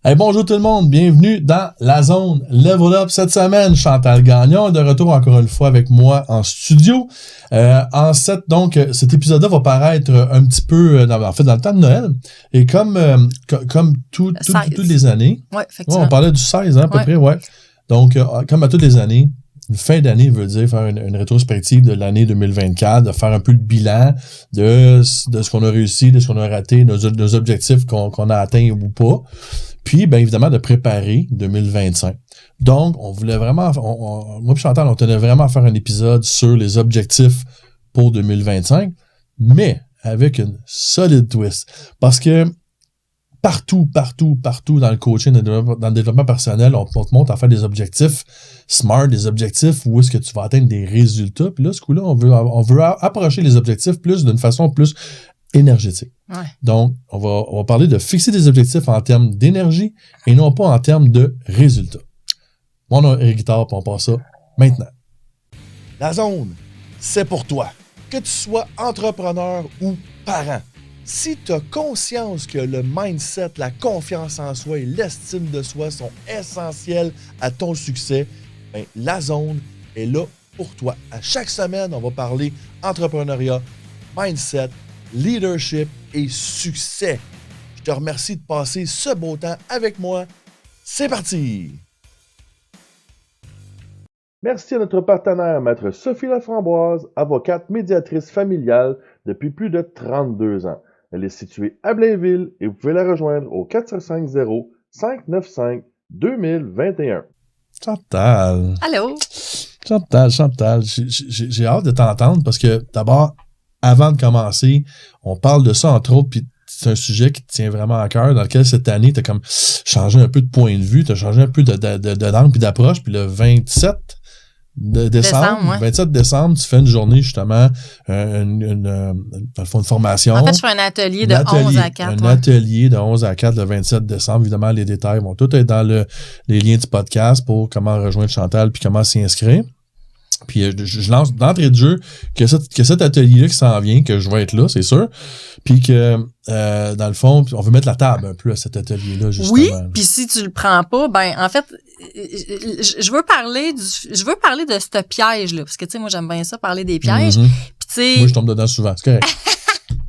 Hey, bonjour tout le monde, bienvenue dans la zone Level Up cette semaine. Chantal Gagnon est de retour encore une fois avec moi en studio. Cet épisode-là va paraître un petit peu dans le temps de Noël. Et comme toutes les années, on parlait du 16 à peu près, ouais. Donc, comme à toutes les années, une fin d'année veut dire faire une rétrospective de l'année 2024, de faire un peu le bilan de ce qu'on a réussi, de ce qu'on a raté, nos objectifs qu'on a atteints ou pas. Puis, bien évidemment, de préparer 2025. Donc, on voulait vraiment, moi et Chantal, on tenait vraiment à faire un épisode sur les objectifs pour 2025, mais avec une solide twist. Parce que partout dans le coaching, dans le développement personnel, on te montre à faire des objectifs SMART, des objectifs où est-ce que tu vas atteindre des résultats. Puis là, ce coup-là, on veut approcher les objectifs plus d'une façon plus énergétique. Ouais. Donc, on va parler de fixer des objectifs en termes d'énergie et non pas en termes de résultats. Mon nom est Eric Guitard, puis on passe ça maintenant. La zone, c'est pour toi. Que tu sois entrepreneur ou parent. Si tu as conscience que le mindset, la confiance en soi et l'estime de soi sont essentiels à ton succès, bien, la zone est là pour toi. À chaque semaine, on va parler entrepreneuriat, mindset, leadership et succès. Je te remercie de passer ce beau temps avec moi. C'est parti! Merci à notre partenaire, Maître Sophie Laframboise, avocate médiatrice familiale depuis plus de 32 ans. Elle est située à Blainville et vous pouvez la rejoindre au 450-595-2021. Chantal. Allô? Chantal, j'ai hâte de t'entendre parce que d'abord, avant de commencer, on parle de ça entre autres, puis c'est un sujet qui te tient vraiment à cœur, dans lequel cette année, tu as comme changé un peu de point de vue, tu as changé un peu d'angle puis d'approche, puis le 27 décembre, 27 décembre, tu fais une journée justement, une formation. En fait, je fais un atelier de 11 à 4. Un atelier de 11 à 4 le 27 décembre. Évidemment, les détails vont tous être dans les liens du podcast pour comment rejoindre Chantal puis comment s'y inscrire. Puis je lance d'entrée de jeu que cet atelier-là qui s'en vient, que je vais être là, c'est sûr. Puis que, dans le fond, on veut mettre la table un peu à cet atelier-là, justement. Oui, puis si tu le prends pas, ben en fait, je veux parler de ce piège-là. Parce que, tu sais, moi, j'aime bien ça, parler des pièges. Mm-hmm. Puis, tu sais... Moi, je tombe dedans souvent, c'est correct.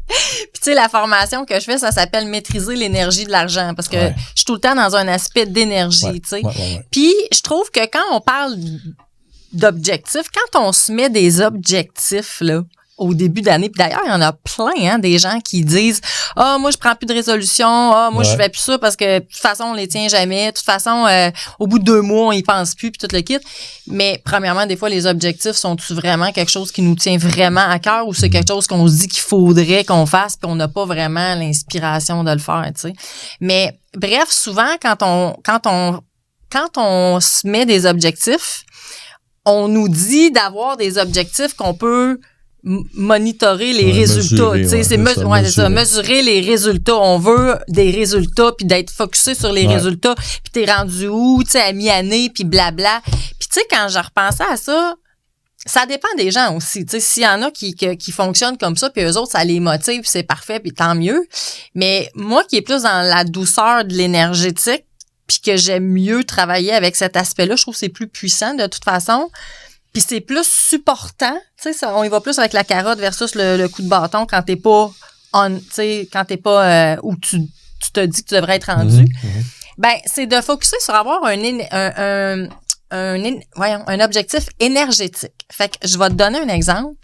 Puis, tu sais, la formation que je fais, ça s'appelle maîtriser l'énergie de l'argent. Parce que je suis tout le temps dans un aspect d'énergie, tu sais. Ouais. Puis, je trouve que quand on parle d'objectifs, quand on se met des objectifs, là, au début d'année, puis d'ailleurs, il y en a plein, des gens qui disent « Ah, moi, je prends plus de résolution. Ah, moi, je fais plus ça parce que, de toute façon, on les tient jamais. De toute façon, au bout de 2 mois, on y pense plus, puis tout le kit. » Mais, premièrement, des fois, les objectifs, sont-tu vraiment quelque chose qui nous tient vraiment à cœur ou c'est quelque chose qu'on se dit qu'il faudrait qu'on fasse puis on n'a pas vraiment l'inspiration de le faire, tu sais. Mais, bref, souvent, quand on se met des objectifs, on nous dit d'avoir des objectifs qu'on peut monitorer les résultats. Mesurer, c'est ça, mesurer les résultats. On veut des résultats, puis d'être focusé sur les résultats, puis t'es rendu où, tu sais, à mi-année, puis blabla. Puis tu sais, quand je repensais à ça, ça dépend des gens aussi. Tu sais, s'il y en a qui fonctionnent comme ça, puis eux autres, ça les motive, c'est parfait, puis tant mieux. Mais moi qui est plus dans la douceur de l'énergétique, puis que j'aime mieux travailler avec cet aspect-là. Je trouve que c'est plus puissant de toute façon. Puis c'est plus supportant. Tu sais, on y va plus avec la carotte versus le coup de bâton quand t'es pas où tu te dis que tu devrais être rendu. Ben, c'est de focusser sur avoir un objectif énergétique. Fait que je vais te donner un exemple.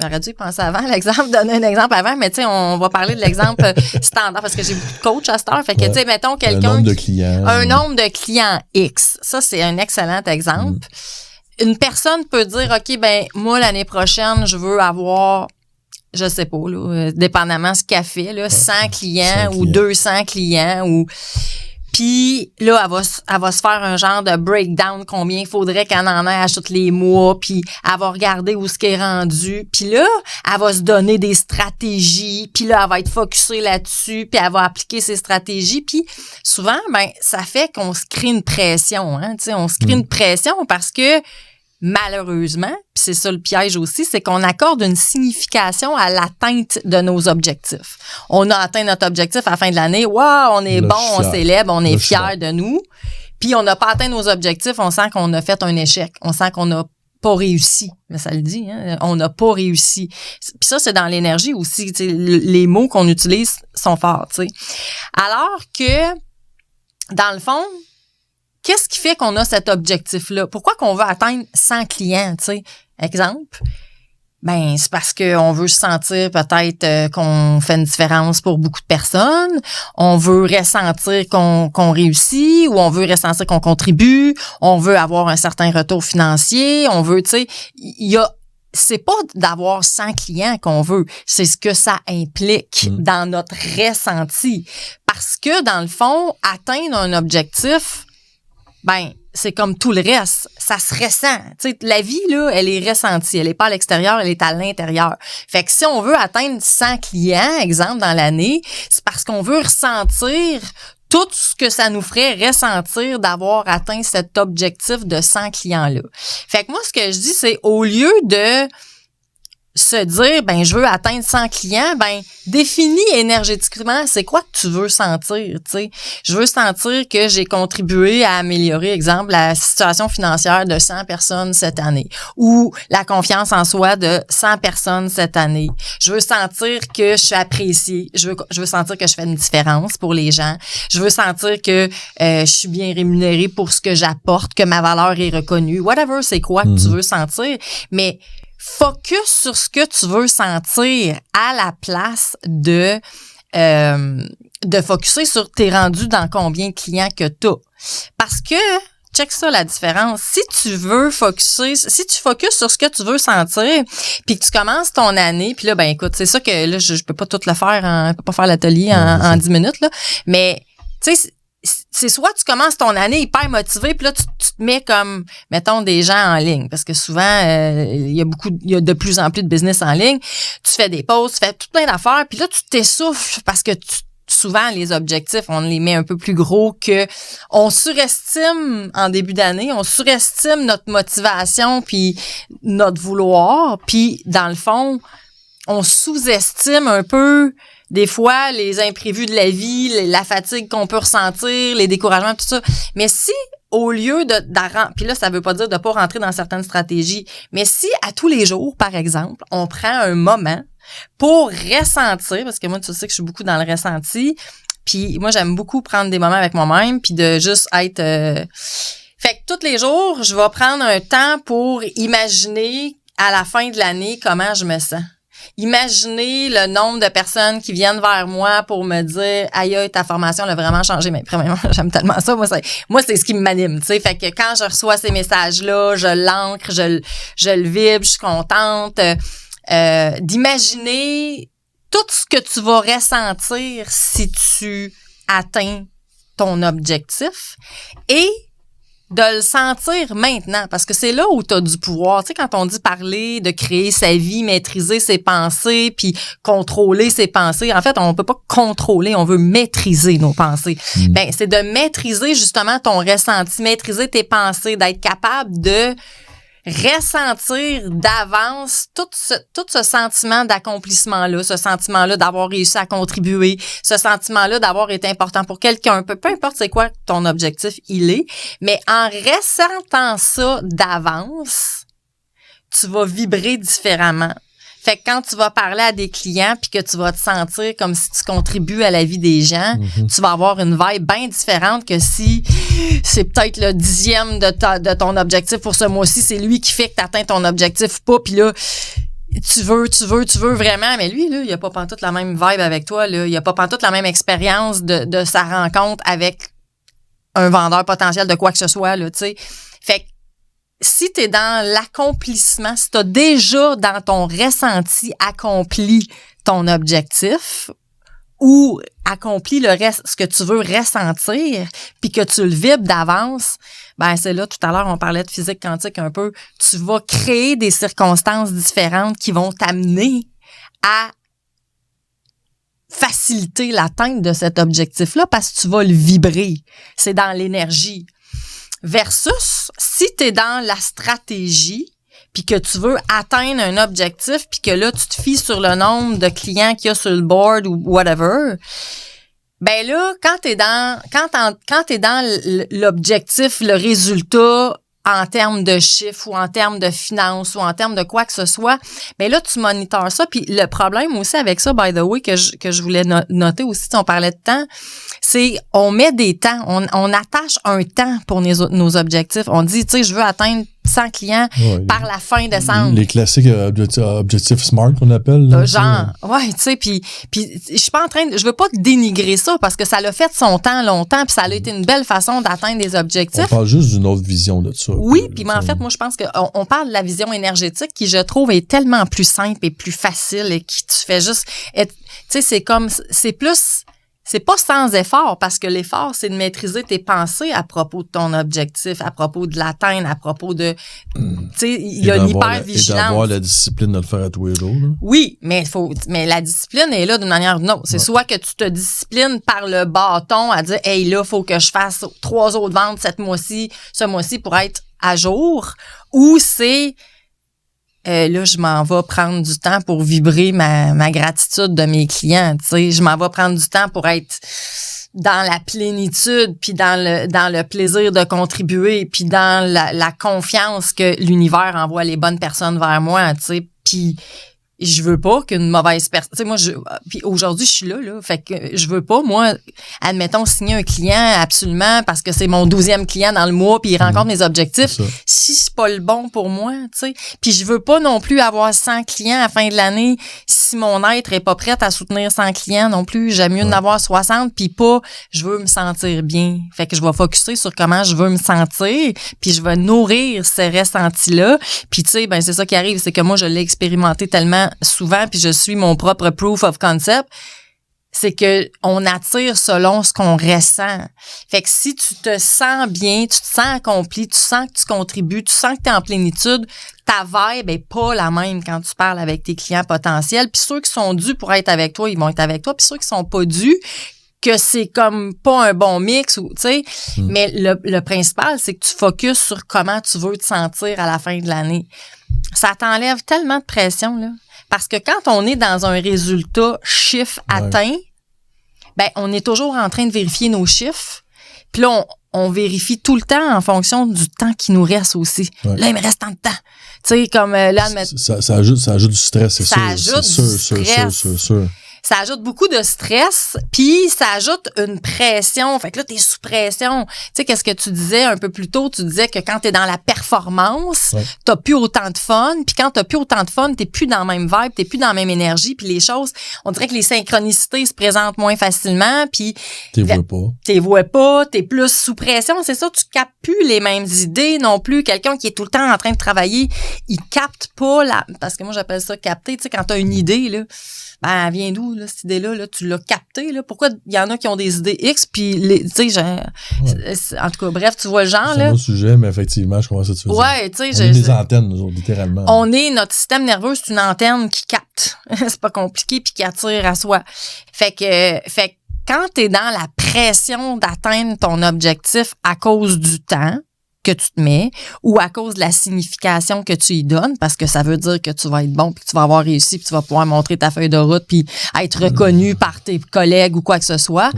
J'aurais dû y penser avant, donner un exemple avant, mais tu sais, on va parler de l'exemple standard parce que j'ai beaucoup de coachs à cette heure. Fait que, tu sais, mettons quelqu'un. Un nombre de clients X. Ça, c'est un excellent exemple. Une personne peut dire, OK, ben, moi, l'année prochaine, je veux avoir, je sais pas, là, dépendamment ce qu'elle fait, là, 100 clients ou 200 clients ou. Puis là, elle va se faire un genre de breakdown, combien il faudrait qu'elle en ait à tous les mois, puis elle va regarder où ce qu'elle est rendu. Puis là, elle va se donner des stratégies, puis là, elle va être focusée là-dessus, puis elle va appliquer ses stratégies. Puis souvent, ben ça fait qu'on se crée une pression. Tu sais, on se crée une pression parce que malheureusement, puis c'est ça le piège aussi, c'est qu'on accorde une signification à l'atteinte de nos objectifs. On a atteint notre objectif à la fin de l'année. Wow, on est bon, on célèbre, on est fiers de nous. Puis on n'a pas atteint nos objectifs, on sent qu'on a fait un échec. On sent qu'on n'a pas réussi. Mais ça le dit, hein? On n'a pas réussi. Puis ça, c'est dans l'énergie aussi. Les mots qu'on utilise sont forts. T'sais. Alors que, dans le fond, qu'est-ce qui fait qu'on a cet objectif-là? Pourquoi qu'on veut atteindre 100 clients? T'sais? Exemple, ben c'est parce qu'on veut se sentir peut-être qu'on fait une différence pour beaucoup de personnes. On veut ressentir qu'on réussit ou on veut ressentir qu'on contribue. On veut avoir un certain retour financier. On veut, tu sais, c'est pas d'avoir 100 clients qu'on veut, c'est ce que ça implique dans notre ressenti. Parce que, dans le fond, atteindre un objectif, ben c'est comme tout le reste, ça se ressent. Tu sais, la vie, là, elle est ressentie. Elle est pas à l'extérieur, elle est à l'intérieur. Fait que si on veut atteindre 100 clients, exemple, dans l'année, c'est parce qu'on veut ressentir tout ce que ça nous ferait ressentir d'avoir atteint cet objectif de 100 clients-là. Fait que moi, ce que je dis, c'est au lieu de se dire, ben, je veux atteindre 100 clients, ben, définis énergétiquement, c'est quoi que tu veux sentir, tu sais. Je veux sentir que j'ai contribué à améliorer, exemple, la situation financière de 100 personnes cette année ou la confiance en soi de 100 personnes cette année. Je veux sentir que je suis appréciée. Je veux sentir que je fais une différence pour les gens. Je veux sentir que je suis bien rémunérée pour ce que j'apporte, que ma valeur est reconnue. Whatever, c'est quoi que tu veux sentir, mais focus sur ce que tu veux sentir à la place de focusser sur t'es rendu dans combien de clients que t'as. Parce que, check ça la différence, si tu focuses sur ce que tu veux sentir, puis que tu commences ton année, puis là, ben écoute, c'est ça que là, je peux pas tout le faire, je peux pas faire l'atelier en 10 minutes, là, mais tu sais, c'est soit tu commences ton année hyper motivé, puis là, tu te mets comme, mettons, des gens en ligne. Parce que souvent, il y a de plus en plus de business en ligne. Tu fais des posts, tu fais tout plein d'affaires, puis là, tu t'essouffles parce que souvent, les objectifs, on les met un peu plus gros que on surestime en début d'année, on surestime notre motivation puis notre vouloir, puis dans le fond, on sous-estime un peu des fois les imprévus de la vie, la fatigue qu'on peut ressentir, les découragements, tout ça. Mais si au lieu puis là, ça veut pas dire de pas rentrer dans certaines stratégies, mais si à tous les jours, par exemple, on prend un moment pour ressentir, parce que moi, tu sais que je suis beaucoup dans le ressenti, puis moi, j'aime beaucoup prendre des moments avec moi-même, puis de juste être... Fait que tous les jours, je vais prendre un temps pour imaginer à la fin de l'année comment je me sens. Imaginez le nombre de personnes qui viennent vers moi pour me dire « Aïe, ta formation a vraiment changé. » Mais premièrement, j'aime tellement ça. Moi, c'est ce qui m'anime, tu sais. Fait que quand je reçois ces messages-là, je l'ancre, je le vibre, je suis contente. D'imaginer tout ce que tu vas ressentir si tu atteins ton objectif et de le sentir maintenant, parce que c'est là où tu as du pouvoir. Tu sais, quand on dit parler, de créer sa vie, maîtriser ses pensées, puis contrôler ses pensées, en fait, on peut pas contrôler, on veut maîtriser nos pensées. Ben, c'est de maîtriser justement ton ressenti, maîtriser tes pensées, d'être capable de ressentir d'avance tout ce sentiment d'accomplissement-là, ce sentiment-là d'avoir réussi à contribuer, ce sentiment-là d'avoir été important pour quelqu'un, peu importe c'est quoi ton objectif, il est, mais en ressentant ça d'avance, tu vas vibrer différemment. Fait que quand tu vas parler à des clients puis que tu vas te sentir comme si tu contribues à la vie des gens, tu vas avoir une vibe bien différente que si c'est peut-être le 10e de ton objectif pour ce mois-ci, c'est lui qui fait que tu atteins ton objectif ou pas, puis là, tu veux vraiment, mais lui, là, il a pas pantoute la même vibe avec toi, là, il a pas pantoute la même expérience de sa rencontre avec un vendeur potentiel de quoi que ce soit, là, tu sais. Fait que si t'es dans l'accomplissement, si t'as déjà dans ton ressenti accompli ton objectif ou accompli le reste, ce que tu veux ressentir, puis que tu le vibres d'avance, ben c'est là, tout à l'heure, on parlait de physique quantique un peu, tu vas créer des circonstances différentes qui vont t'amener à faciliter l'atteinte de cet objectif-là parce que tu vas le vibrer. C'est dans l'énergie. Versus, si t'es dans la stratégie, puis que tu veux atteindre un objectif, puis que là, tu te fies sur le nombre de clients qu'il y a sur le board ou whatever, ben là, quand t'es dans l'objectif, le résultat en termes de chiffres ou en termes de finances ou en termes de quoi que ce soit, ben là, tu monitores ça. Puis le problème aussi avec ça, by the way, que je voulais noter aussi, si on parlait de temps, c'est on met des temps, on attache un temps pour nos objectifs. On dit, tu sais, je veux atteindre 100 clients par la fin décembre. Les classiques objectifs SMART qu'on appelle. Là, genre, ouais, tu sais, puis je suis pas en train de, je veux pas dénigrer ça parce que ça l'a fait son temps longtemps puis ça a été une belle façon d'atteindre des objectifs. On parle juste d'une autre vision de ça. Oui, puis en fait, moi je pense qu'on parle de la vision énergétique qui je trouve est tellement plus simple et plus facile et qui tu fais juste être, tu sais, c'est pas sans effort, parce que l'effort, c'est de maîtriser tes pensées à propos de ton objectif, à propos de l'atteindre, à propos de... Tu sais, il y a une hyper-vigilance. Et d'avoir la discipline de le faire à tous les jours. Là. Oui, mais la discipline est là d'une manière ou d'une autre. C'est soit que tu te disciplines par le bâton à dire « Hey, là, faut que je fasse 3 autres ventes ce mois-ci pour être à jour », ou c'est... là, je m'en vais prendre du temps pour vibrer ma gratitude de mes clients. Tu sais, je m'en vais prendre du temps pour être dans la plénitude, puis dans le plaisir de contribuer, puis dans la confiance que l'univers envoie les bonnes personnes vers moi. Tu sais, puis je veux pas qu'une mauvaise personne... Tu sais, moi, puis aujourd'hui, je suis là, fait que je veux pas, moi, admettons, signer un client absolument parce que c'est mon 12e client dans le mois puis il rencontre mes objectifs. Si c'est pas le bon pour moi, tu sais. Puis je veux pas non plus avoir 100 clients à la fin de l'année si mon être est pas prête à soutenir 100 clients non plus. J'aime mieux d'en avoir 60 puis pas je veux me sentir bien. Fait que je vais focusser sur comment je veux me sentir puis je vais nourrir ces ressentis-là. Puis tu sais, ben c'est ça qui arrive, c'est que moi, je l'ai expérimenté tellement souvent, puis je suis mon propre proof of concept, c'est que on attire selon ce qu'on ressent. Fait que si tu te sens bien, tu te sens accompli, tu sens que tu contribues, tu sens que tu es en plénitude, ta vibe est pas la même quand tu parles avec tes clients potentiels. Puis ceux qui sont dus pour être avec toi, ils vont être avec toi. Puis ceux qui sont pas dus, que c'est comme pas un bon mix, ou tu sais. Mais le principal, c'est que tu focuses sur comment tu veux te sentir à la fin de l'année. Ça t'enlève tellement de pression, là. Parce que quand on est dans un résultat chiffre atteint, ben on est toujours en train de vérifier nos chiffres. Puis là, on vérifie tout le temps en fonction du temps qui nous reste aussi. Ouais. Là, il me reste tant de temps. Tu sais, comme là... Ça ajoute du stress, c'est sûr. Ça ajoute du stress. Sûr. Ça ajoute beaucoup de stress, puis ça ajoute une pression. Fait que là, t'es sous pression. Tu sais, qu'est-ce que tu disais un peu plus tôt? Tu disais que quand t'es dans la performance, t'as plus autant de fun. Puis quand t'as plus autant de fun, t'es plus dans la même vibe, t'es plus dans la même énergie. Puis les choses, on dirait que les synchronicités se présentent moins facilement. Puis t'es vois pas, t'es plus sous pression. C'est ça, tu captes plus les mêmes idées non plus. Quelqu'un qui est tout le temps en train de travailler, il capte pas parce que moi, j'appelle ça capter. Tu sais, quand t'as une idée, là, ben, elle vient d'où, là, cette idée-là, là? Tu l'as captée, là? Pourquoi il y en a qui ont des idées X, puis, tu sais, en tout cas, bref, tu vois le genre, là. C'est un autre sujet, mais effectivement, je comprends ce que tu veux dire. Ouais, tu sais, on est des antennes, nous autres, littéralement. Notre système nerveux, c'est une antenne qui capte. C'est pas compliqué, puis qui attire à soi. Fait que quand t'es dans la pression d'atteindre ton objectif à cause du temps que tu te mets ou à cause de la signification que tu y donnes, parce que ça veut dire que tu vas être bon, puis que tu vas avoir réussi, puis tu vas pouvoir montrer ta feuille de route, puis être reconnu par tes collègues ou quoi que ce soit.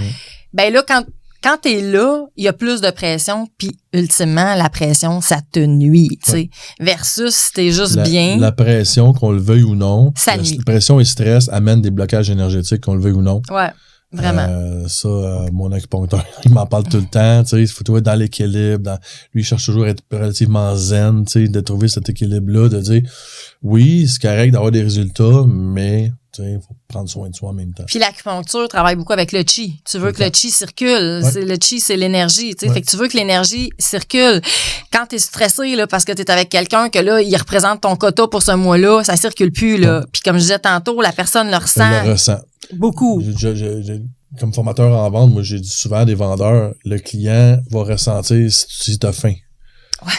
Ben là, quand t'es là, il y a plus de pression, puis ultimement, la pression, ça te nuit, tu sais. Versus si t'es juste bien. La pression, qu'on le veuille ou non, ça nuit. La pression et stress amènent des blocages énergétiques, qu'on le veuille ou non. Ouais. Vraiment. Mon acupuncteur, il m'en parle tout le temps, tu sais, il faut toujours être dans l'équilibre, lui, il cherche toujours à être relativement zen, tu sais, de trouver cet équilibre-là, de dire, oui, c'est correct d'avoir des résultats, mais, tu sais, il faut prendre soin de soi en même temps. Puis l'acupuncture travaille beaucoup avec le chi. Tu veux que le chi circule. Ouais. Le chi, c'est l'énergie, tu sais. Fait que tu veux que l'énergie circule. Quand t'es stressé, là, parce que t'es avec quelqu'un que là, il représente ton quota pour ce mois-là, ça circule plus, là. Puis comme je disais tantôt, la personne le ressent. Elle le ressent. Beaucoup. Comme formateur en vente, moi, j'ai dit souvent à des vendeurs, le client va ressentir si t'as faim. Ouais.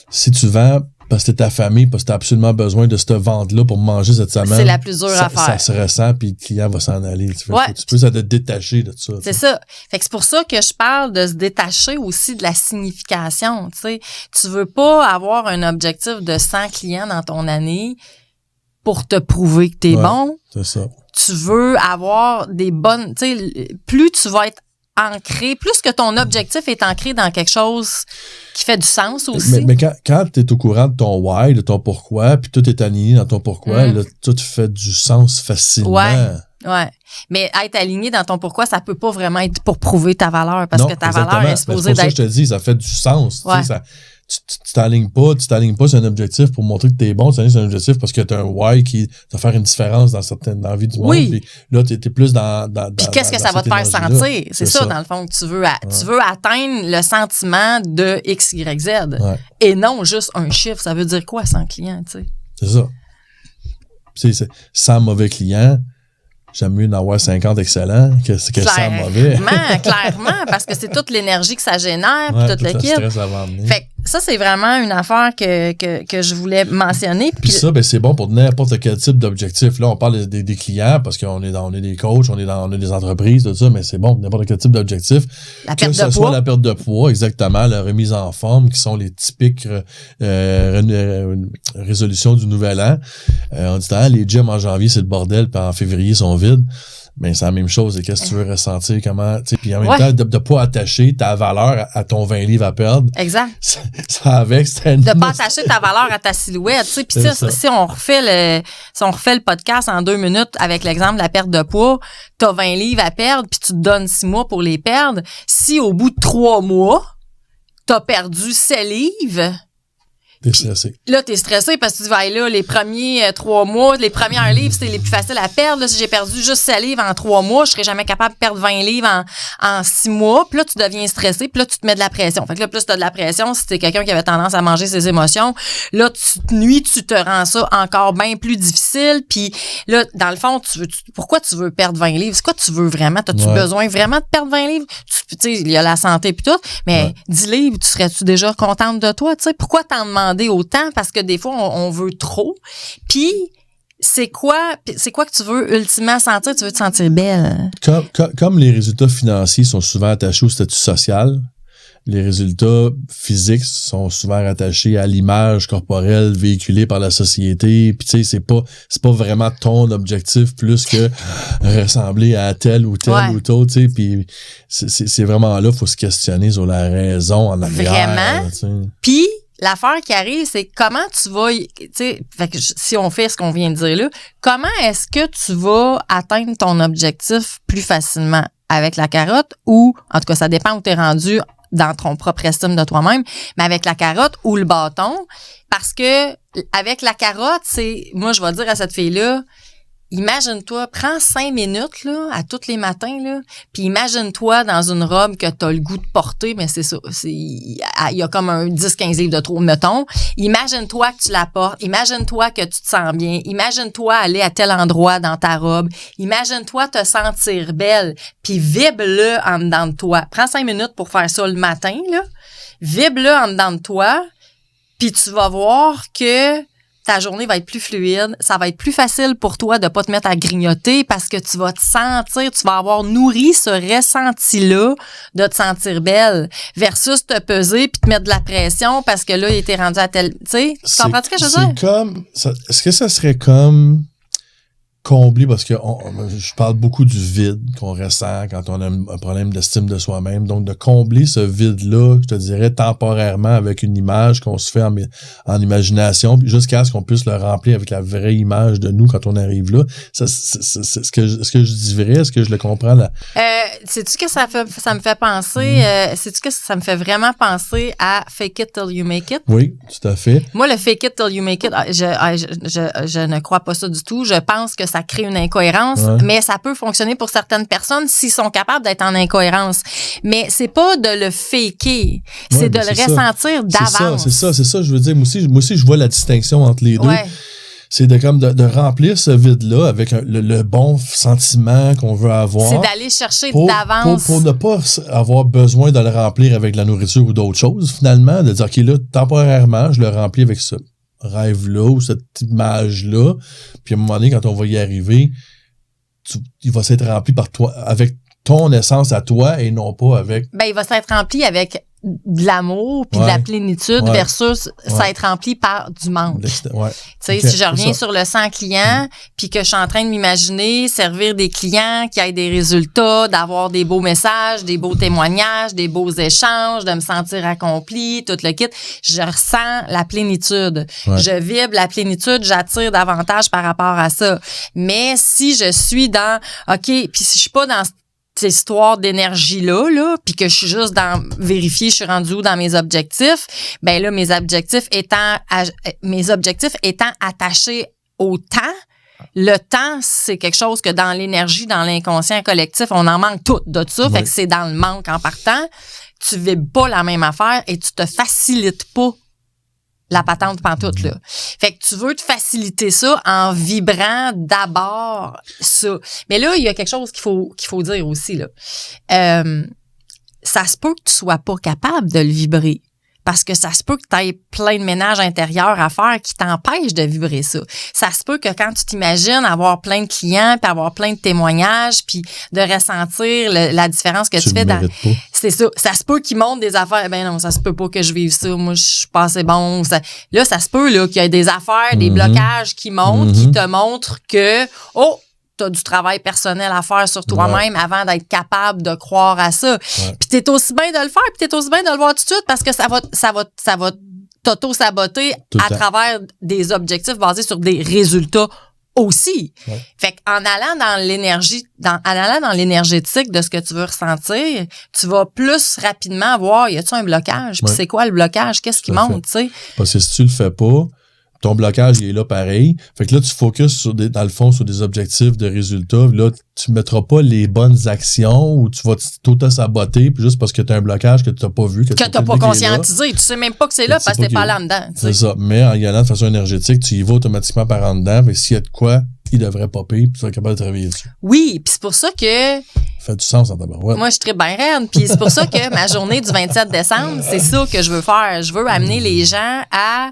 Si tu vends parce que t'es ta famille, parce que t'as absolument besoin de cette vente-là pour manger cette semaine. C'est la plus dure à faire. Ça se ressent, puis le client va s'en aller. Tu peux te détacher de ça. C'est ça. Fait que c'est pour ça que je parle de se détacher aussi de la signification. Tu veux pas avoir un objectif de 100 clients dans ton année pour te prouver que t'es bon. C'est ça. Tu veux avoir des bonnes... plus tu vas être ancré, plus que ton objectif est ancré dans quelque chose qui fait du sens aussi. Mais quand tu es au courant de ton why, de ton pourquoi, puis tout est aligné dans ton pourquoi, là, tout fait du sens facilement. Ouais. Mais être aligné dans ton pourquoi, ça peut pas vraiment être pour prouver ta valeur, parce que ta valeur est supposée d'être... C'est pour ça que je te dis, ça fait du sens. Ouais. Tu t'alignes pas sur un objectif pour montrer que t'es bon, tu t'alignes sur un objectif parce que t'as un why qui va faire une différence dans la vie du monde. Puis là, t'es plus dans puis qu'est-ce que ça va te faire sentir? C'est ça, dans le fond, que tu veux atteindre le sentiment de X, Y, Z. Ouais. Et non juste un chiffre. Ça veut dire quoi, 100 clients, tu sais? C'est ça. 100 mauvais clients, j'aime mieux d'en avoir 50 excellents que 100 mauvais. Clairement, parce que c'est toute l'énergie que ça génère, puis tout le kit. Fait que ça, c'est vraiment une affaire que je voulais mentionner. Puis ça, c'est bon pour n'importe quel type d'objectif. Là, on parle des clients parce qu'on est des coachs, on est des entreprises, tout ça, mais c'est bon, n'importe quel type d'objectif. La perte de poids. Que ce soit la perte de poids, exactement, la remise en forme, qui sont les typiques résolutions du nouvel an. On dit, les gyms en janvier, c'est le bordel, puis en février, ils sont vides. Mais c'est la même chose. Et qu'est-ce que tu veux ressentir? Comment, tu sais, puis en même temps, de pas attacher ta valeur à ton 20 livres à perdre. Exact. Ça avec, c'était de pas attacher ta valeur à ta silhouette, tu sais. Puis si on refait le podcast en 2 minutes avec l'exemple de la perte de poids, t'as 20 livres à perdre puis tu te donnes 6 mois pour les perdre. Si au bout de 3 mois, t'as perdu 7 livres, t'es stressé. Là, t'es stressé parce que tu dis, là, les premiers 3 mois, les premiers livres, c'est les plus faciles à perdre. Là, si j'ai perdu juste 7 livres en 3 mois, je serais jamais capable de perdre 20 livres en 6 mois. Puis là, tu deviens stressé, puis là, tu te mets de la pression. Fait que là, plus t'as de la pression, si t'es quelqu'un qui avait tendance à manger ses émotions, là, tu te rends ça encore bien plus difficile. Puis là, dans le fond, pourquoi tu veux perdre 20 livres? C'est quoi tu veux vraiment? T'as-tu besoin vraiment de perdre 20 livres? Tu sais, il y a la santé puis tout, mais 10 livres, tu serais-tu déjà contente de toi? Tu sais, pourquoi t'en demander autant? Parce que des fois, on veut trop. Puis, c'est quoi que tu veux ultimement sentir? Tu veux te sentir belle. Comme les résultats financiers sont souvent attachés au statut social, les résultats physiques sont souvent rattachés à l'image corporelle véhiculée par la société. Puis tu sais, c'est pas vraiment ton objectif plus que ressembler à tel ou tel ou tel. Tu sais, puis c'est vraiment là, faut se questionner sur la raison en arrière. Vraiment. Puis l'affaire qui arrive, c'est comment tu vas, tu sais, si on fait ce qu'on vient de dire là, comment est-ce que tu vas atteindre ton objectif plus facilement? Avec la carotte ou, en tout cas, ça dépend où t'es rendu dans ton propre estime de toi-même, mais avec la carotte ou le bâton, parce que avec la carotte, moi, je vais dire à cette fille-là, imagine-toi, prends 5 minutes, là, à tous les matins, là, puis imagine-toi dans une robe que t'as le goût de porter, mais c'est ça, il y a comme un 10-15 livres de trop, mettons. Imagine-toi que tu la portes, imagine-toi que tu te sens bien, imagine-toi aller à tel endroit dans ta robe, imagine-toi te sentir belle, puis vibre-le en dedans de toi. Prends 5 minutes pour faire ça le matin, là, vibre-le en dedans de toi, puis tu vas voir que ta journée va être plus fluide, ça va être plus facile pour toi de pas te mettre à grignoter parce que tu vas te sentir, tu vas avoir nourri ce ressenti-là de te sentir belle versus te peser puis te mettre de la pression parce que là, il était rendu à tel... Tu sais, tu comprends ce que je veux dire? C'est comme... Est-ce que ça serait comme combler, parce que je parle beaucoup du vide qu'on ressent quand on a un problème d'estime de soi-même, donc de combler ce vide-là, je te dirais, temporairement avec une image qu'on se fait en imagination, jusqu'à ce qu'on puisse le remplir avec la vraie image de nous quand on arrive là. C'est ce que je dis vrai? Est-ce que je le comprends là? Sais-tu que ça me fait penser, sais-tu que ça me fait vraiment penser à fake it till you make it? Oui, tout à fait. Moi, le fake it till you make it, je ne crois pas ça du tout. Je pense que ça crée une incohérence, mais ça peut fonctionner pour certaines personnes s'ils sont capables d'être en incohérence. Mais c'est pas de le faker, c'est de le ressentir d'avance. C'est ça, je veux dire. Moi aussi, je vois la distinction entre les deux. Ouais. C'est de remplir ce vide-là avec le bon sentiment qu'on veut avoir. C'est d'aller chercher d'avance. Pour ne pas avoir besoin de le remplir avec la nourriture ou d'autres choses, finalement, de dire, OK, là, temporairement, je le remplis avec ça. rêve-là ou cette image-là. Puis à un moment donné, quand on va y arriver, il va s'être rempli par toi, avec ton essence à toi et non pas avec... Ben, il va s'être rempli avec de l'amour puis de la plénitude versus s'être rempli par du manque. Tu sais, si je reviens sur le 100 clients puis que je suis en train de m'imaginer servir des clients qui aient des résultats, d'avoir des beaux messages, des beaux témoignages, des beaux échanges, de me sentir accompli, tout le kit, je ressens la plénitude. Je vibre la plénitude, j'attire davantage par rapport à ça. Mais si je suis dans OK, puis si je suis pas dans cette histoire d'énergie-là, puis que je suis juste dans vérifier je suis rendu où dans mes objectifs, ben là, mes objectifs étant attachés au temps. Le temps, c'est quelque chose que dans l'énergie, dans l'inconscient collectif, on en manque tout de ça. Fait que c'est dans le manque en partant. Tu vibres pas la même affaire et tu te facilites pas la patente pantoute, là. Fait que tu veux te faciliter ça en vibrant d'abord ça. Mais là, il y a quelque chose qu'il faut dire aussi, là. Ça se peut que tu sois pas capable de le vibrer. Parce que ça se peut que tu aies plein de ménage intérieur à faire qui t'empêchent de vibrer ça. Ça se peut que quand tu t'imagines avoir plein de clients, puis avoir plein de témoignages, puis de ressentir la différence que tu fais dans... C'est ça. Ça se peut qu'ils montent des affaires. Ben non, ça se peut pas que je vive ça. Moi, je suis pas assez bon. Là, ça se peut là qu'il y ait des affaires, des blocages qui montent, qui te montrent que... tu as du travail personnel à faire sur toi-même avant d'être capable de croire à ça. Puis t'es aussi bien de le faire, puis t'es aussi bien de le voir tout de suite parce que ça va t'auto-saboter à travers des objectifs basés sur des résultats aussi. Fait qu'en allant dans l'énergie, en allant dans l'énergétique de ce que tu veux ressentir, tu vas plus rapidement voir, y a-tu un blocage? Puis c'est quoi le blocage? Qu'est-ce qui monte, tu sais? Parce que si tu le fais pas, ton blocage, il est là pareil. Fait que là, tu focuses dans le fond, sur des objectifs de résultats. Là, tu mettras pas les bonnes actions ou tu vas t'auto-saboter juste parce que tu as un blocage que tu n'as pas vu. Que tu n'as pas conscientisé. Tu sais même pas que c'est là parce que tu n'es pas là dedans. C'est ça. Mais en y allant de façon énergétique, tu y vas automatiquement par en dedans. Fait que s'il y a de quoi, il devrait popper puis tu vas être capable de travailler dessus. Oui, puis c'est pour ça que... Ça fait du sens en tabarouette. Moi, je suis très bien raide. Puis c'est pour ça que ma journée du 27 décembre, c'est ça que je veux faire. Je veux amener les gens à...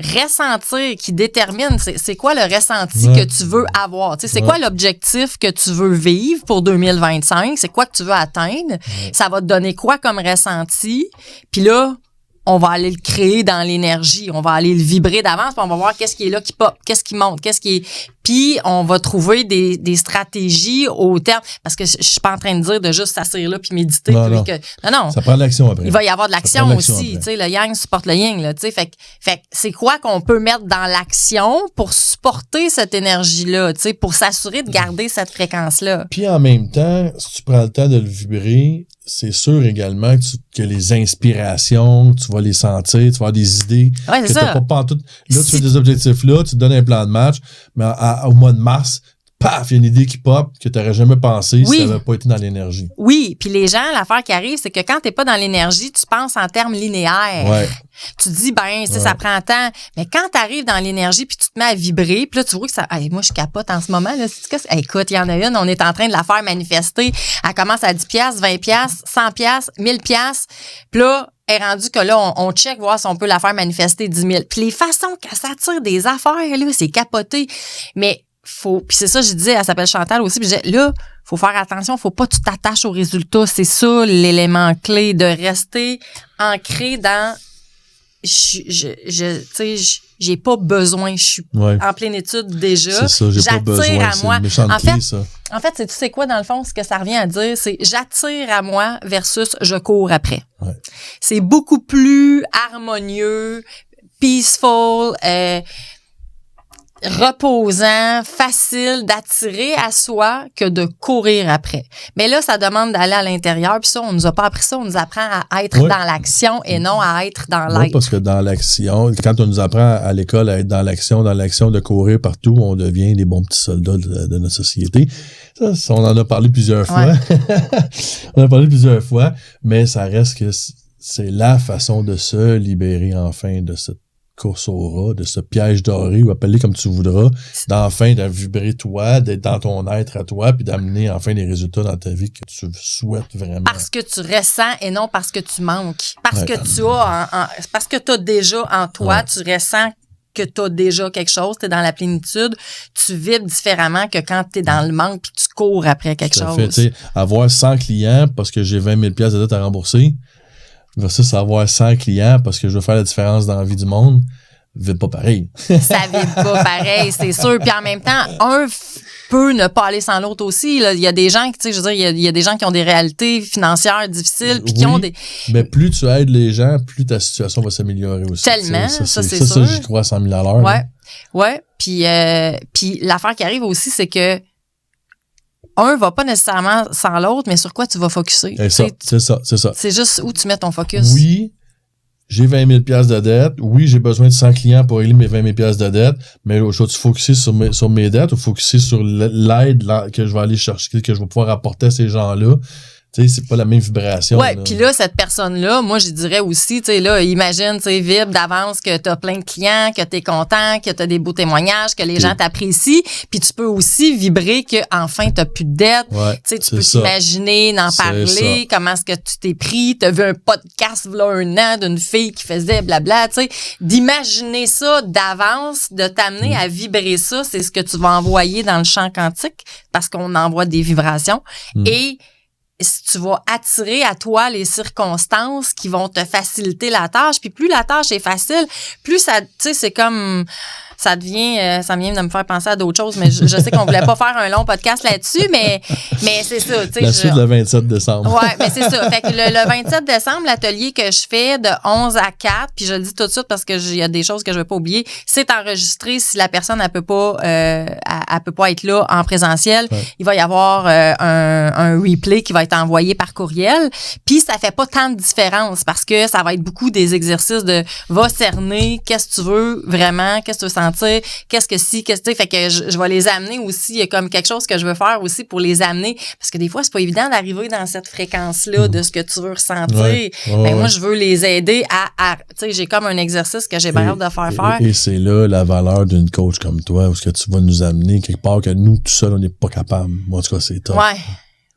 ressentir qui détermine c'est quoi le ressenti que tu veux avoir. Tu sais, c'est quoi l'objectif que tu veux vivre pour 2025? C'est quoi que tu veux atteindre? Ça va te donner quoi comme ressenti? Puis là, on va aller le créer dans l'énergie. On va aller le vibrer d'avance, puis on va voir qu'est-ce qui est là qui pop, qu'est-ce qui monte, qu'est-ce qui est... Puis on va trouver des stratégies au terme... Parce que je suis pas en train de dire de juste s'asseoir là puis méditer. Non. Non. Ça prend de l'action après. Il va y avoir de l'action aussi. Tu sais, le yang supporte le yin, là. Tu sais, fait que c'est quoi qu'on peut mettre dans l'action pour supporter cette énergie-là, tu sais, pour s'assurer de garder cette fréquence-là. Puis en même temps, si tu prends le temps de le vibrer, c'est sûr également que les inspirations, tu vas les sentir, tu vas avoir des idées. Ouais, c'est ça. Là, tu fais des objectifs là, tu te donnes un plan de match, mais au mois de mars, paf, il y a une idée qui pop que tu n'aurais jamais pensé si ça n'avait pas été dans l'énergie. Oui, puis les gens, l'affaire qui arrive, c'est que quand tu n'es pas dans l'énergie, tu penses en termes linéaires. Ouais. Tu te dis, ça prend temps. Mais quand tu arrives dans l'énergie puis tu te mets à vibrer, puis là, tu vois que ça... moi, je capote en ce moment. Là. Écoute, il y en a une, on est en train de la faire manifester. Elle commence à 10$, 20$, 100$, 1000$. Puis là, elle est rendue que là, on check, voir si on peut la faire manifester 10 000. Puis les façons que ça tire des affaires, là, c'est capoté. Mais puis c'est ça, je disais, elle s'appelle Chantal aussi, puis je disais, là, faut faire attention, faut pas que tu t'attaches aux résultats. C'est ça l'élément clé, de rester ancré dans... j'ai pas besoin, je suis en plénitude déjà. C'est ça, j'attire pas besoin, à moi. En fait, tu sais quoi, dans le fond, ce que ça revient à dire, c'est j'attire à moi versus je cours après. Ouais. C'est beaucoup plus harmonieux, peaceful, reposant, facile d'attirer à soi que de courir après. Mais là, ça demande d'aller à l'intérieur. Puis ça, on nous a pas appris ça. On nous apprend à être dans l'action et non à être dans l'être. Parce que dans l'action, quand on nous apprend à l'école à être dans l'action, de courir partout, on devient des bons petits soldats de notre société. Ça, on en a parlé plusieurs fois. On en a parlé plusieurs fois, mais ça reste que c'est la façon de se libérer enfin de cette course au rat, de ce piège doré, ou appelle-le comme tu voudras, d'enfin de vibrer toi, d'être dans ton être à toi, puis d'amener enfin les résultats dans ta vie que tu souhaites vraiment. Parce que tu ressens et non parce que tu manques. Parce que tu as déjà en toi, tu ressens que tu as déjà quelque chose, tu es dans la plénitude, tu vibres différemment que quand tu es dans le manque puis tu cours après quelque chose. Fait, tu sais, avoir 100 clients parce que j'ai 20 000 $ de dette à rembourser versus avoir 100 clients parce que je veux faire la différence dans la vie du monde, vibre pas pareil. Ça vibre pas pareil, c'est sûr. Puis en même temps, un peut ne pas aller sans l'autre aussi. Là. Il y a des gens qui, tu sais, je veux dire, il y a des gens qui ont des réalités financières difficiles puis qui ont des... Mais plus tu aides les gens, plus ta situation va s'améliorer aussi. Tellement, ça c'est sûr. Ça, j'y crois à 100 000 à l'heure. Ouais, ouais. Puis l'affaire qui arrive aussi, c'est que un va pas nécessairement sans l'autre, mais sur quoi tu vas focusser. C'est ça. C'est juste où tu mets ton focus. Oui, j'ai 20 000 $ de dette. Oui, j'ai besoin de 100 clients pour régler mes 20 000 $ de dette. Mais je vais-tu focuser sur mes dettes ou focuser sur l'aide que je vais aller chercher, que je vais pouvoir apporter à ces gens-là? Tu sais, c'est pas la même vibration. Ouais, puis là, cette personne-là, moi, je dirais aussi, tu sais, là, imagine, tu sais, vibre d'avance que t'as plein de clients, que t'es content, que t'as des beaux témoignages, que les gens t'apprécient. Puis tu peux aussi vibrer que enfin t'as plus de dettes. Ouais, tu sais, tu peux t'imaginer, d'en parler, comment est-ce que tu t'es pris. T'as vu un podcast, là, 1 an, d'une fille qui faisait blabla, tu sais. D'imaginer ça d'avance, de t'amener à vibrer ça, c'est ce que tu vas envoyer dans le champ quantique parce qu'on envoie des vibrations. Et tu vas attirer à toi les circonstances qui vont te faciliter la tâche. Puis plus la tâche est facile, plus ça, tu sais, c'est comme... Ça vient de me faire penser à d'autres choses, mais je sais qu'on voulait pas faire un long podcast là-dessus, mais c'est ça. Tu sais, la suite le 27 décembre. Ouais, mais c'est ça. Fait que le 27 décembre, l'atelier que je fais de 11 à 4, puis je le dis tout de suite parce que il y a des choses que je vais pas oublier, c'est enregistré si la personne elle peut pas être là en présentiel. Ouais. Il va y avoir un replay qui va être envoyé par courriel. Puis ça fait pas tant de différence parce que ça va être beaucoup des exercices de va cerner, qu'est-ce que tu veux vraiment, qu'est-ce que tu veux sentir, qu'est-ce que si, qu'est-ce que tu sais, fait que je vais les amener aussi, il y a comme quelque chose que je veux faire aussi pour les amener parce que des fois c'est pas évident d'arriver dans cette fréquence-là de ce que tu veux ressentir. Ouais. Ben moi je veux les aider à tu sais, j'ai comme un exercice que j'ai bien hâte de faire. Et c'est là la valeur d'une coach comme toi où ce que tu vas nous amener quelque part que nous tout seul on n'est pas capable. Moi en tout cas c'est top. Ouais.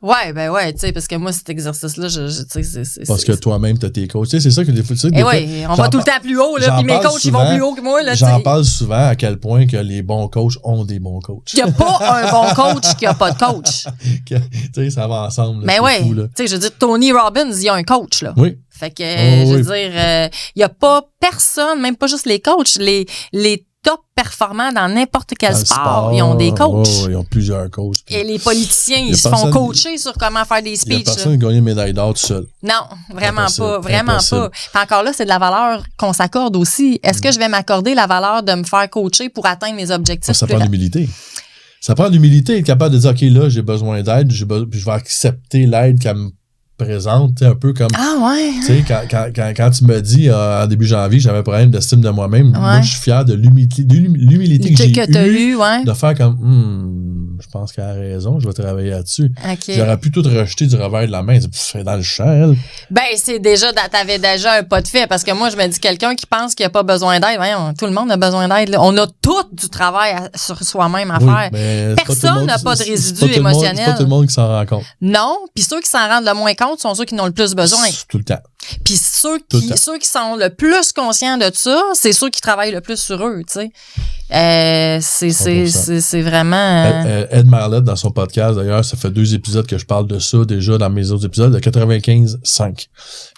Ouais, ben ouais, tu sais, parce que moi, cet exercice-là, tu sais, c'est... Parce que toi-même, t'as tes coachs. Tu sais, c'est ça que des fois... Tu sais, ouais, on va tout le temps plus haut, là, puis mes coachs, ils vont plus haut que moi, là, j'en parle souvent à quel point que les bons coachs ont des bons coachs. Il y a pas un bon coach qui a pas de coach. Tu sais, ça va ensemble. Mais ouais, tu sais, je veux dire, Tony Robbins, il y a un coach, là. Oui. Fait que, je veux dire, il y a pas personne, même pas juste les coachs, les top performants dans n'importe quel sport, ils ont des coachs. Oh, ils ont plusieurs coachs. Et les politiciens, ils se font coacher sur comment faire des speeches. Il n'y a personne qui gagne une médaille d'or tout seul. Non, vraiment pas. Vraiment pas. Puis encore là, c'est de la valeur qu'on s'accorde aussi. Est-ce que je vais m'accorder la valeur de me faire coacher pour atteindre mes objectifs? Ça prend l'humilité. Ça prend l'humilité, être capable de dire, OK, là, j'ai besoin d'aide, puis je vais accepter l'aide qu'elle me présente, un peu comme... Ah ouais! Tu sais, quand tu me dis, en début janvier, j'avais un problème d'estime de moi-même, moi, je suis fier de l'humilité que j'ai eue, de faire comme, je pense qu'elle a raison, je vais travailler là-dessus. Okay. J'aurais pu tout rejeter du revers de la main, c'est dans le champ, elle. Ben, c'est déjà, t'avais déjà un pas de fait, parce que moi, je me dis, quelqu'un qui pense qu'il n'y a pas besoin d'aide, voyons, tout le monde a besoin d'aide, là. On a tout du travail sur soi-même à faire. Personne n'a pas de résidus émotionnels. C'est pas tout le monde qui s'en rend compte. Non, puis ceux qui s'en rendent le moins compte sont ceux qui en ont le plus besoin. Tout le temps. Puis ceux qui sont le plus conscients de ça, c'est ceux qui travaillent le plus sur eux, tu sais. C'est vraiment... Ed Mylett, dans son podcast, d'ailleurs, ça fait 2 épisodes que je parle de ça déjà dans mes autres épisodes, de 95-5.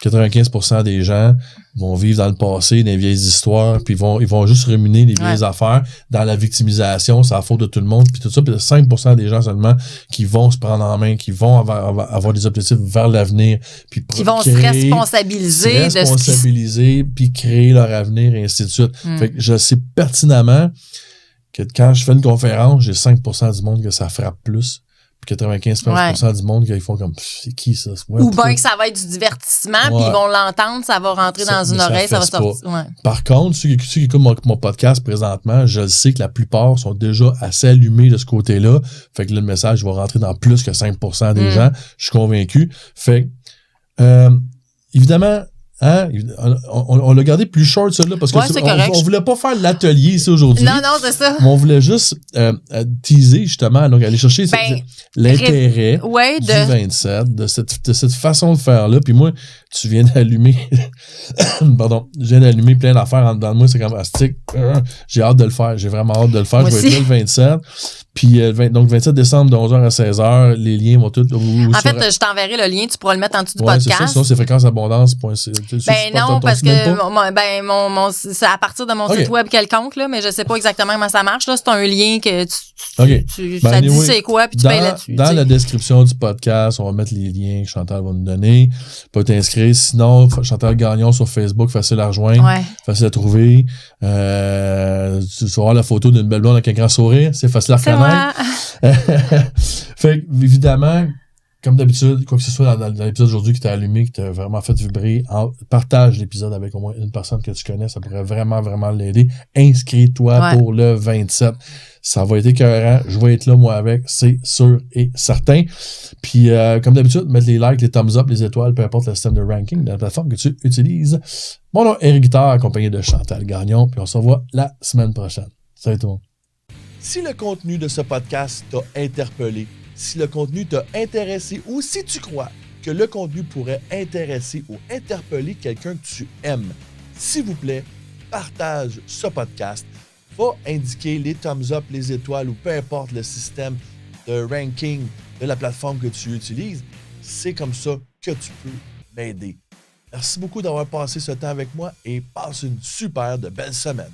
95% des gens vont vivre dans le passé, des vieilles histoires, puis ils vont juste ruminer les vieilles affaires dans la victimisation, c'est la faute de tout le monde, puis tout ça. Puis 5% des gens seulement qui vont se prendre en main, qui vont avoir des objectifs vers l'avenir, puis qui vont se responsabiliser, puis créer leur avenir, et ainsi de suite. Fait que je sais pertinemment que quand je fais une conférence, j'ai 5% du monde que ça frappe plus. 95% du monde qu'ils font comme c'est qui ça? Ou bien que ça va être du divertissement, puis ils vont l'entendre, ça va rentrer dans une oreille, ça va sortir. Ouais. Par contre, ceux qui écoutent mon podcast présentement, je sais que la plupart sont déjà assez allumés de ce côté-là. Fait que là, le message va rentrer dans plus que 5% des gens. Je suis convaincu. Fait évidemment, Hein? On l'a gardé plus short, ça, là, parce que on voulait pas faire l'atelier ici aujourd'hui. Non, c'est ça. Mais on voulait juste teaser, justement, donc aller chercher l'intérêt du 27, de cette façon de faire-là. Puis moi, tu viens d'allumer plein d'affaires en dedans de moi, c'est comme astique. J'ai hâte de le faire. J'ai vraiment hâte de le faire. Moi je vais être là le 27. Puis, donc, 27 décembre, de 11h à 16h, les liens vont tous... En fait, je t'enverrai le lien, tu pourras le mettre en dessous du podcast. C'est ça, sinon c'est fréquenceabondance.ca. Non, parce que c'est à partir de mon site web quelconque, là, mais je sais pas exactement comment ça marche. Là, c'est un lien que ça dit c'est quoi, puis tu payes là-dessus. Dans la description du podcast, on va mettre les liens que Chantal va nous donner. Tu peux t'inscrire. Sinon, Chantal Gagnon sur Facebook, facile à rejoindre, facile à trouver. Tu vas voir la photo d'une belle blonde avec un grand sourire. C'est facile à reconnaître. Fait évidemment, comme d'habitude, quoi que ce soit dans l'épisode d'aujourd'hui qui t'a allumé, qui t'a vraiment fait vibrer, partage l'épisode avec au moins une personne que tu connais, ça pourrait vraiment, vraiment l'aider. Inscris-toi pour le 27. Ça va être écœurant. Je vais être là, moi, avec, c'est sûr et certain. Puis, comme d'habitude, mettre les likes, les thumbs up, les étoiles, peu importe le système de ranking de la plateforme que tu utilises. Mon nom est Éric Guitard, accompagné de Chantal Gagnon, puis on se revoit la semaine prochaine. Salut tout le monde. Si le contenu de ce podcast t'a interpellé, si le contenu t'a intéressé ou si tu crois que le contenu pourrait intéresser ou interpeller quelqu'un que tu aimes, s'il vous plaît, partage ce podcast. Va indiquer les thumbs up, les étoiles ou peu importe le système de ranking de la plateforme que tu utilises. C'est comme ça que tu peux m'aider. Merci beaucoup d'avoir passé ce temps avec moi et passe une super de belle semaine.